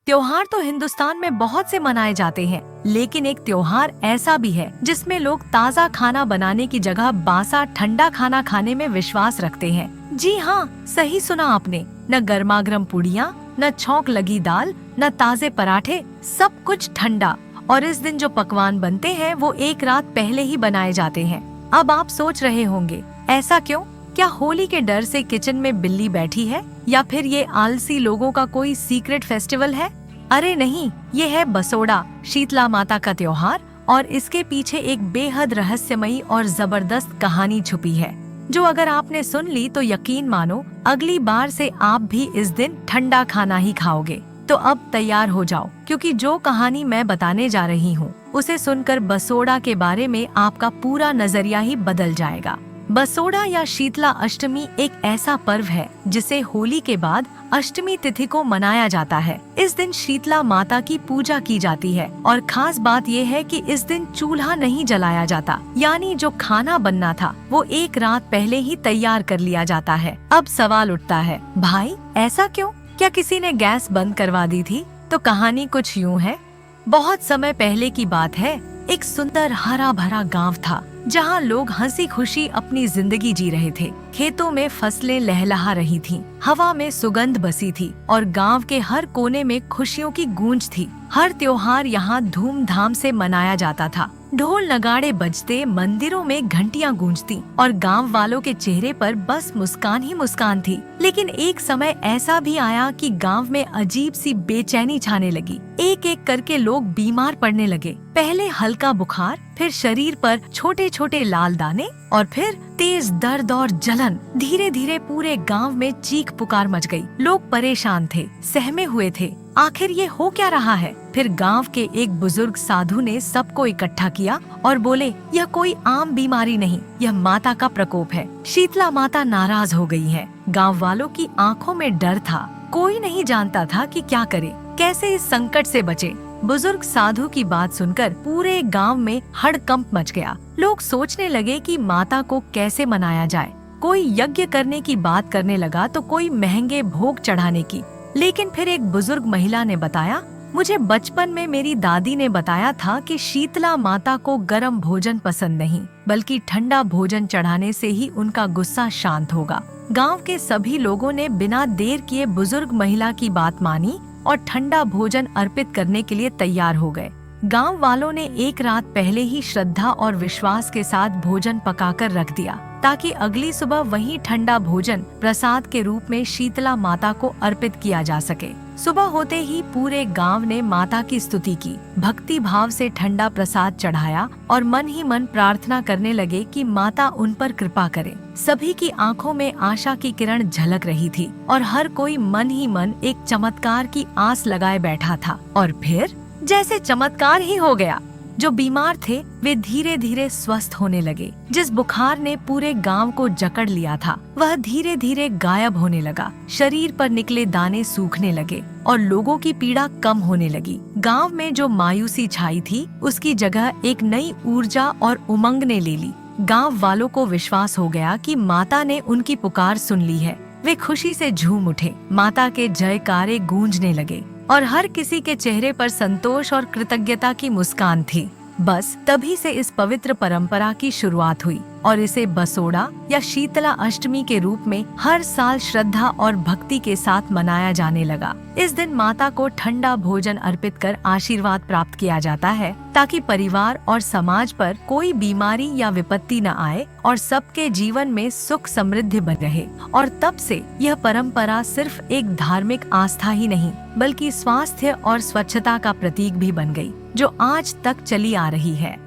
त्योहार तो हिंदुस्तान में बहुत से मनाए जाते हैं, लेकिन एक त्योहार ऐसा भी है जिसमें लोग ताज़ा खाना बनाने की जगह बासा ठंडा खाना खाने में विश्वास रखते हैं। जी हाँ, सही सुना आपने। न गर्मागर्म पुड़िया, न छौंक लगी दाल, न ताज़े पराठे, सब कुछ ठंडा। और इस दिन जो पकवान बनते हैं वो एक रात पहले ही बनाए जाते हैं। अब आप सोच रहे होंगे, ऐसा क्यों? क्या होली के डर से किचन में बिल्ली बैठी है, या फिर ये आलसी लोगों का कोई सीक्रेट फेस्टिवल है? अरे नहीं, ये है बसोड़ा, शीतला माता का त्योहार। और इसके पीछे एक बेहद रहस्यमयी और जबरदस्त कहानी छुपी है, जो अगर आपने सुन ली तो यकीन मानो अगली बार से आप भी इस दिन ठंडा खाना ही खाओगे। तो अब तैयार हो जाओ, क्योंकि जो कहानी मैं बताने जा रही हूँ उसे सुनकर बसोड़ा के बारे में आपका पूरा नजरिया ही बदल जाएगा। बसोड़ा या शीतला अष्टमी एक ऐसा पर्व है जिसे होली के बाद अष्टमी तिथि को मनाया जाता है। इस दिन शीतला माता की पूजा की जाती है और खास बात यह है कि इस दिन चूल्हा नहीं जलाया जाता, यानी जो खाना बनना था वो एक रात पहले ही तैयार कर लिया जाता है। अब सवाल उठता है, भाई ऐसा क्यों? क्या किसी ने गैस बंद करवा दी थी? तो कहानी कुछ यूँ है। बहुत समय पहले की बात है। एक सुंदर हरा भरा गांव था, जहां लोग हंसी खुशी अपनी जिंदगी जी रहे थे। खेतों में फसलें लहलहा रही थीं, हवा में सुगंध बसी थी और गांव के हर कोने में खुशियों की गूंज थी। हर त्योहार यहाँ धूमधाम से मनाया जाता था। ढोल नगाड़े बजते, मंदिरों में घंटियां गूंजती और गांव वालों के चेहरे पर बस मुस्कान ही मुस्कान थी। लेकिन एक समय ऐसा भी आया कि गांव में अजीब सी बेचैनी छाने लगी। एक एक करके लोग बीमार पड़ने लगे। पहले हल्का बुखार, फिर शरीर पर छोटे छोटे लाल दाने और फिर तेज दर्द और जलन। धीरे धीरे पूरे गांव में चीख पुकार मच गई। लोग परेशान थे, सहमे हुए थे। आखिर ये हो क्या रहा है? फिर गांव के एक बुजुर्ग साधु ने सबको इकट्ठा किया और बोले, यह कोई आम बीमारी नहीं, यह माता का प्रकोप है। शीतला माता नाराज हो गई है। गांव वालों की आंखों में डर था। कोई नहीं जानता था कि क्या करे, कैसे इस संकट से बचे। बुजुर्ग साधु की बात सुनकर पूरे गांव में हड़कंप मच गया। लोग सोचने लगे कि माता को कैसे मनाया जाए। कोई यज्ञ करने की बात करने लगा तो कोई महंगे भोग चढ़ाने की। लेकिन फिर एक बुजुर्ग महिला ने बताया, मुझे बचपन में मेरी दादी ने बताया था कि शीतला माता को गर्म भोजन पसंद नहीं, बल्कि ठंडा भोजन चढ़ाने से ही उनका गुस्सा शांत होगा। गांव के सभी लोगों ने बिना देर किए बुजुर्ग महिला की बात मानी और ठंडा भोजन अर्पित करने के लिए तैयार हो गए। गांव वालों ने एक रात पहले ही श्रद्धा और विश्वास के साथ भोजन पकाकर रख दिया, ताकि अगली सुबह वही ठंडा भोजन प्रसाद के रूप में शीतला माता को अर्पित किया जा सके। सुबह होते ही पूरे गांव ने माता की स्तुति की, भक्ति भाव से ठंडा प्रसाद चढ़ाया और मन ही मन प्रार्थना करने लगे कि माता उन पर कृपा करे। सभी की आंखों में आशा की किरण झलक रही थी और हर कोई मन ही मन एक चमत्कार की आस लगाए बैठा था। और फिर जैसे चमत्कार ही हो गया। जो बीमार थे वे धीरे धीरे स्वस्थ होने लगे। जिस बुखार ने पूरे गांव को जकड़ लिया था वह धीरे धीरे गायब होने लगा। शरीर पर निकले दाने सूखने लगे और लोगों की पीड़ा कम होने लगी। गांव में जो मायूसी छाई थी उसकी जगह एक नई ऊर्जा और उमंग ने ले ली। गांव वालों को विश्वास हो गया कि माता ने उनकी पुकार सुन ली है। वे खुशी से झूम उठे। माता के जयकारे गूंजने लगे और हर किसी के चेहरे पर संतोष और कृतज्ञता की मुस्कान थी। बस तभी से इस पवित्र परंपरा की शुरुआत हुई और इसे बसोड़ा या शीतला अष्टमी के रूप में हर साल श्रद्धा और भक्ति के साथ मनाया जाने लगा। इस दिन माता को ठंडा भोजन अर्पित कर आशीर्वाद प्राप्त किया जाता है, ताकि परिवार और समाज पर कोई बीमारी या विपत्ति न आए और सबके जीवन में सुख समृद्धि बन रहे। और तब से यह परंपरा सिर्फ एक धार्मिक आस्था ही नहीं, बल्कि स्वास्थ्य और स्वच्छता का प्रतीक भी बन गई, जो आज तक चली आ रही है।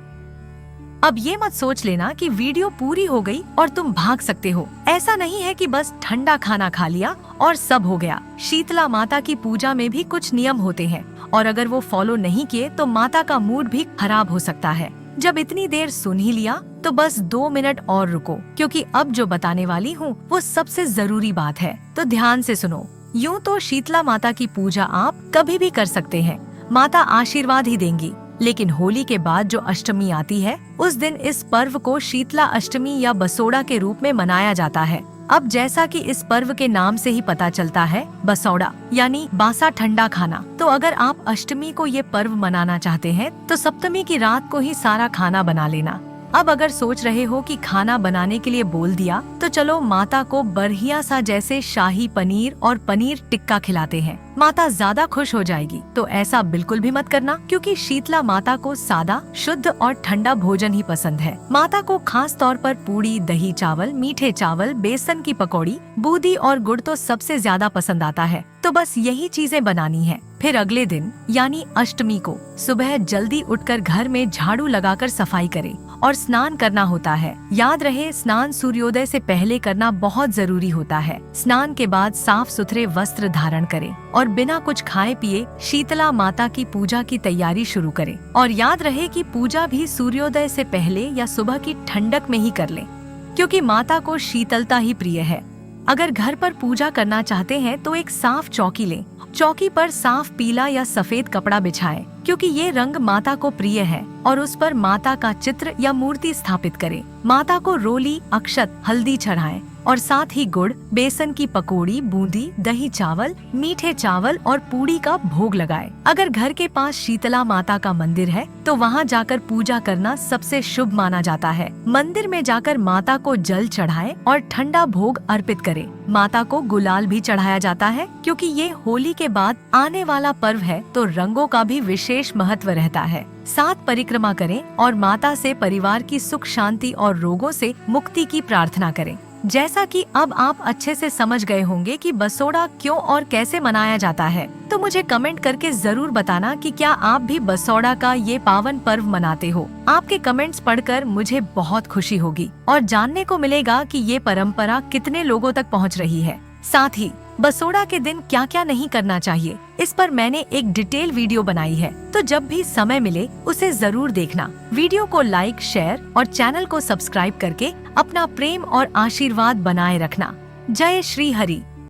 अब ये मत सोच लेना कि वीडियो पूरी हो गई और तुम भाग सकते हो। ऐसा नहीं है कि बस ठंडा खाना खा लिया और सब हो गया। शीतला माता की पूजा में भी कुछ नियम होते हैं और अगर वो फॉलो नहीं किए तो माता का मूड भी खराब हो सकता है। जब इतनी देर सुन ही लिया तो बस 2 मिनट और रुको, क्योंकि अब जो बताने वाली हूँ वो सबसे जरूरी बात है। तो ध्यान से सुनो। यूँ तो शीतला माता की पूजा आप कभी भी कर सकते हैं, माता आशीर्वाद ही देंगी। लेकिन होली के बाद जो अष्टमी आती है उस दिन इस पर्व को शीतला अष्टमी या बसोड़ा के रूप में मनाया जाता है। अब जैसा कि इस पर्व के नाम से ही पता चलता है, बसौड़ा यानी बासा ठंडा खाना, तो अगर आप अष्टमी को ये पर्व मनाना चाहते हैं तो सप्तमी की रात को ही सारा खाना बना लेना। अब अगर सोच रहे हो कि खाना बनाने के लिए बोल दिया तो चलो माता को बढ़िया सा जैसे शाही पनीर और पनीर टिक्का खिलाते हैं, माता ज्यादा खुश हो जाएगी। तो ऐसा बिल्कुल भी मत करना, क्योंकि शीतला माता को सादा, शुद्ध और ठंडा भोजन ही पसंद है। माता को खास तौर पर पूड़ी, दही चावल, मीठे चावल, बेसन की पकौड़ी, बूंदी और गुड़ तो सबसे ज्यादा पसंद आता है। तो बस यही चीजें बनानी है। फिर अगले दिन यानी अष्टमी को सुबह जल्दी उठकर घर में झाड़ू लगाकर सफाई करें और स्नान करना होता है। याद रहे, स्नान सूर्योदय से पहले करना बहुत जरूरी होता है। स्नान के बाद साफ सुथरे वस्त्र धारण करें और बिना कुछ खाए पिए शीतला माता की पूजा की तैयारी शुरू करें। और याद रहे कि पूजा भी सूर्योदय से पहले या सुबह की ठंडक में ही कर लें, क्योंकि माता को शीतलता ही प्रिय है। अगर घर पर पूजा करना चाहते हैं तो एक साफ चौकी लें। चौकी पर साफ पीला या सफेद कपड़ा बिछाएं, क्योंकि ये रंग माता को प्रिय है, और उस पर माता का चित्र या मूर्ति स्थापित करें। माता को रोली, अक्षत, हल्दी चढ़ाएं और साथ ही गुड़, बेसन की पकौड़ी, बूंदी, दही चावल, मीठे चावल और पूड़ी का भोग लगाएं। अगर घर के पास शीतला माता का मंदिर है तो वहां जाकर पूजा करना सबसे शुभ माना जाता है। मंदिर में जाकर माता को जल चढ़ाएं और ठंडा भोग अर्पित करें। माता को गुलाल भी चढ़ाया जाता है, क्योंकि ये होली के बाद आने वाला पर्व है, तो रंगों का भी विशेष महत्व रहता है। 7 परिक्रमा करें और माता से परिवार की सुख शांति और रोगों से मुक्ति की प्रार्थना करें। जैसा कि अब आप अच्छे से समझ गए होंगे कि बसोड़ा क्यों और कैसे मनाया जाता है, तो मुझे कमेंट करके जरूर बताना कि क्या आप भी बसोड़ा का ये पावन पर्व मनाते हो। आपके कमेंट्स पढ़कर मुझे बहुत खुशी होगी और जानने को मिलेगा कि ये परंपरा कितने लोगों तक पहुंच रही है। साथ ही बसोड़ा के दिन क्या क्या नहीं करना चाहिए, इस पर मैंने एक डिटेल वीडियो बनाई है, तो जब भी समय मिले उसे जरूर देखना। वीडियो को लाइक, शेयर और चैनल को सब्सक्राइब करके अपना प्रेम और आशीर्वाद बनाए रखना। जय श्री हरि।